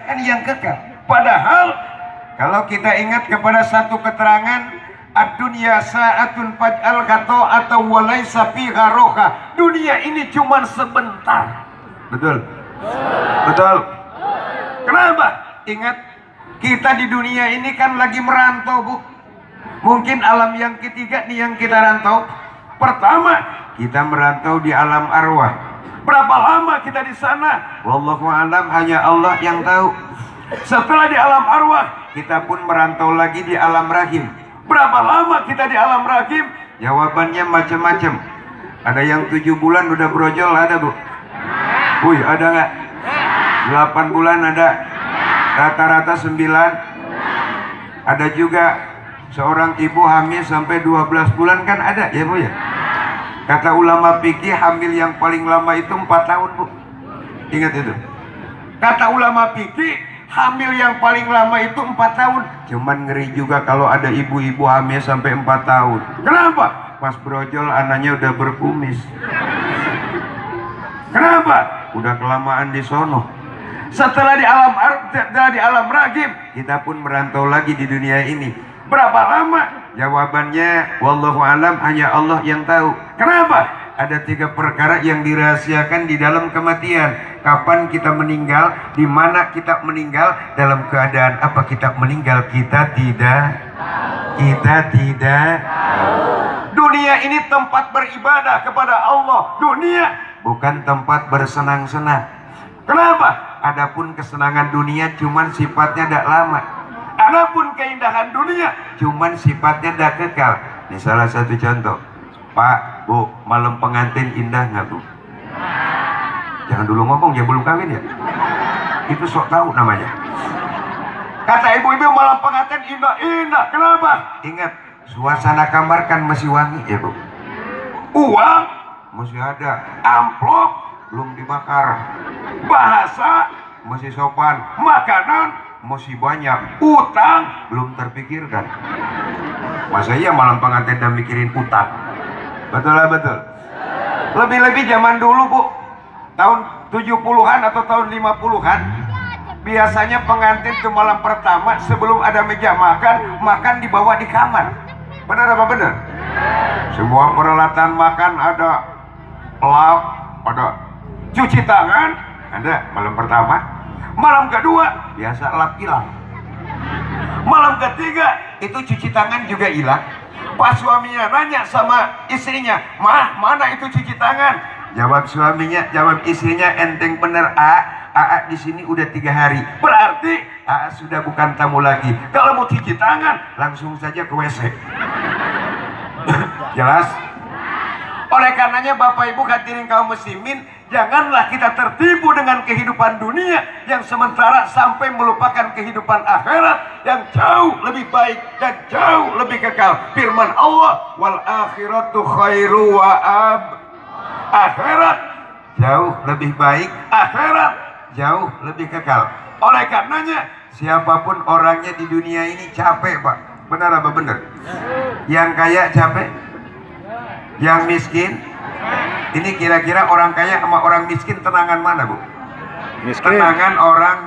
kan yang kekal. Padahal kalau kita ingat kepada satu keterangan, ad-dunya sa'atun faj'al atau walaysa fiha roha. Dunia ini cuma sebentar. Betul? Betul. Kenapa? Ingat, kita di dunia ini kan lagi merantau, Bu. Mungkin alam yang ketiga nih yang kita rantau. Pertama, kita merantau di alam arwah. Berapa lama kita di sana? Wallahu a'lam, hanya Allah yang tahu. Setelah di alam arwah, kita pun merantau lagi di alam rahim. Berapa lama kita di alam rahim? Jawabannya macam-macam. Ada yang 7 bulan udah brojol, ada, Bu? Wih, ada nggak? 8 bulan ada. Rata-rata 9. Ada juga seorang ibu hamil sampai 12 bulan kan ada, ya Bu ya? Kata ulama fikih, hamil yang paling lama itu 4 tahun, Bu. Ingat itu. Kata ulama fikih, hamil yang paling lama itu 4 tahun. Cuman ngeri juga kalau ada ibu-ibu hamil sampai 4 tahun. Kenapa? Pas brojol anaknya udah berkumis. Kenapa? Udah kelamaan di sono. Setelah di alam ragib, kita pun merantau lagi di dunia ini. Berapa lama? Jawabannya wallahu alam, hanya Allah yang tahu. Kenapa? Ada 3 perkara yang dirahasiakan di dalam kematian. Kapan kita meninggal, di mana kita meninggal, dalam keadaan apa kita meninggal, kita tidak Dunia ini tempat beribadah kepada Allah. Dunia bukan tempat bersenang-senang. Kenapa? Adapun kesenangan dunia cuman sifatnya tidak lama. Adapun keindahan dunia cuman sifatnya tidak kekal. Ini salah satu contoh. Pak, Bu, malam pengantin indah nggak, Bu? Jangan dulu ngomong, ya belum kawin ya. Itu sok tahu namanya. Kata ibu-ibu, malam pengantin indah. Kenapa? Ingat, suasana kamar kan masih wangi, ya Bu. Uang masih ada, amplop belum dibakar, bahasa masih sopan, makanan masih banyak, utang belum terpikirkan. Masa iya malam pengantin dan mikirin utang? Betul lah, betul. Lebih-lebih zaman dulu, Bu, tahun 70-an atau tahun 50-an, biasanya pengantin tuh malam pertama sebelum ada meja makan dibawa di kamar. Benar apa benar? Semua peralatan makan ada, lap ada, cuci tangan ada malam pertama. Malam kedua biasa lap hilang. Malam ketiga itu cuci tangan juga hilang. Pas suaminya nanya sama istrinya, "Mah, mana itu cuci tangan?" Jawab istrinya, "Enteng bener, A di sini udah 3 hari. Berarti A sudah bukan tamu lagi. Kalau mau cuci tangan langsung saja ke WC." Jelas? Oleh karenanya Bapak Ibu hadirin kaum muslimin, janganlah kita tertipu dengan kehidupan dunia yang sementara sampai melupakan kehidupan akhirat yang jauh lebih baik dan jauh lebih kekal. Firman Allah, "Wal akhiratu khairu wa ab." Akhirat jauh lebih baik, akhirat jauh lebih kekal. Oleh karenanya siapapun orangnya di dunia ini capek, Pak. Benar apa benar? Yang kaya capek, yang miskin. Ini kira-kira orang kaya sama orang miskin tenangan mana, Bu? Miskin. Tenangan orang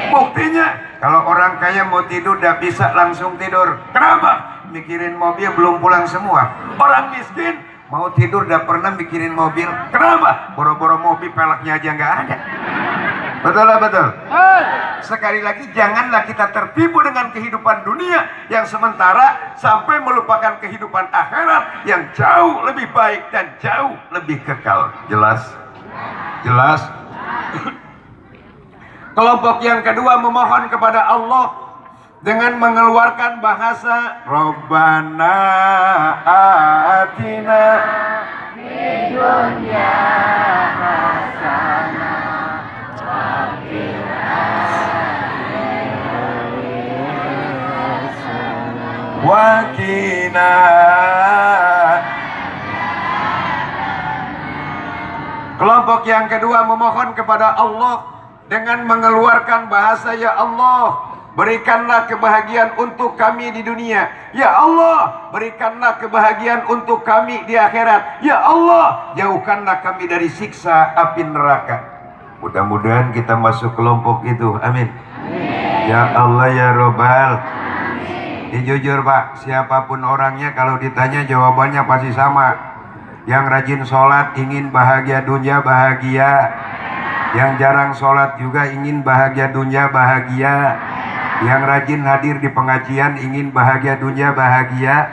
Buktinya kalau orang kaya mau tidur udah bisa langsung tidur. Kenapa? Mikirin mobil belum pulang semua. Orang miskin mau tidur udah pernah mikirin mobil. Kenapa? Boro-boro mobil peleknya aja nggak ada. Betul lah, betul. Sekali lagi, janganlah kita tertipu dengan kehidupan dunia yang sementara sampai melupakan kehidupan akhirat yang jauh lebih baik dan jauh lebih kekal. Jelas? Jelas? Kelompok yang kedua memohon kepada Allah dengan mengeluarkan bahasa Rabbana atina fid dunya hasanah wakina. Kelompok yang kedua memohon kepada Allah dengan mengeluarkan bahasa, "Ya Allah, berikanlah kebahagiaan untuk kami di dunia. Ya Allah, berikanlah kebahagiaan untuk kami di akhirat. Ya Allah, jauhkanlah kami dari siksa api neraka." Mudah-mudahan kita masuk kelompok itu. Amin. Ya Allah ya Robbal. Jujur Pak, siapapun orangnya kalau ditanya jawabannya pasti sama. Yang rajin sholat ingin bahagia dunia bahagia. Yang jarang sholat juga ingin bahagia dunia bahagia. Yang rajin hadir di pengajian ingin bahagia dunia bahagia.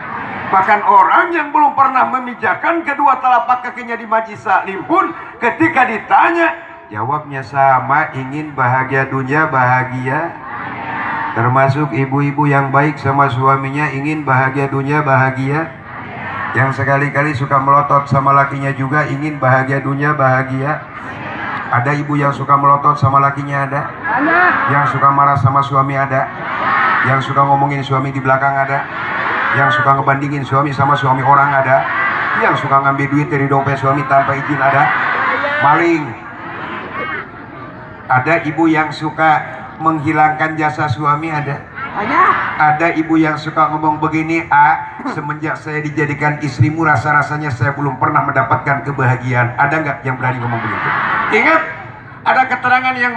Bahkan orang yang belum pernah memijakan kedua telapak kakinya di majlis taklim pun ketika ditanya jawabnya sama, ingin bahagia dunia bahagia. Termasuk ibu-ibu yang baik sama suaminya ingin bahagia dunia bahagia. Yang sekali-kali suka melotot sama lakinya juga ingin bahagia dunia bahagia. Ada ibu yang suka melotot sama lakinya ada. Yang suka marah sama suami ada. Yang suka ngomongin suami di belakang ada. Yang suka ngebandingin suami sama suami orang ada. Yang suka ngambil duit dari dompet suami tanpa izin ada. Maling. Ada ibu yang suka menghilangkan jasa suami ada. Ada ibu yang suka ngomong begini, semenjak saya dijadikan istrimu rasa-rasanya saya belum pernah mendapatkan kebahagiaan. Ada nggak yang berani ngomong begitu? Ingat, ada keterangan yang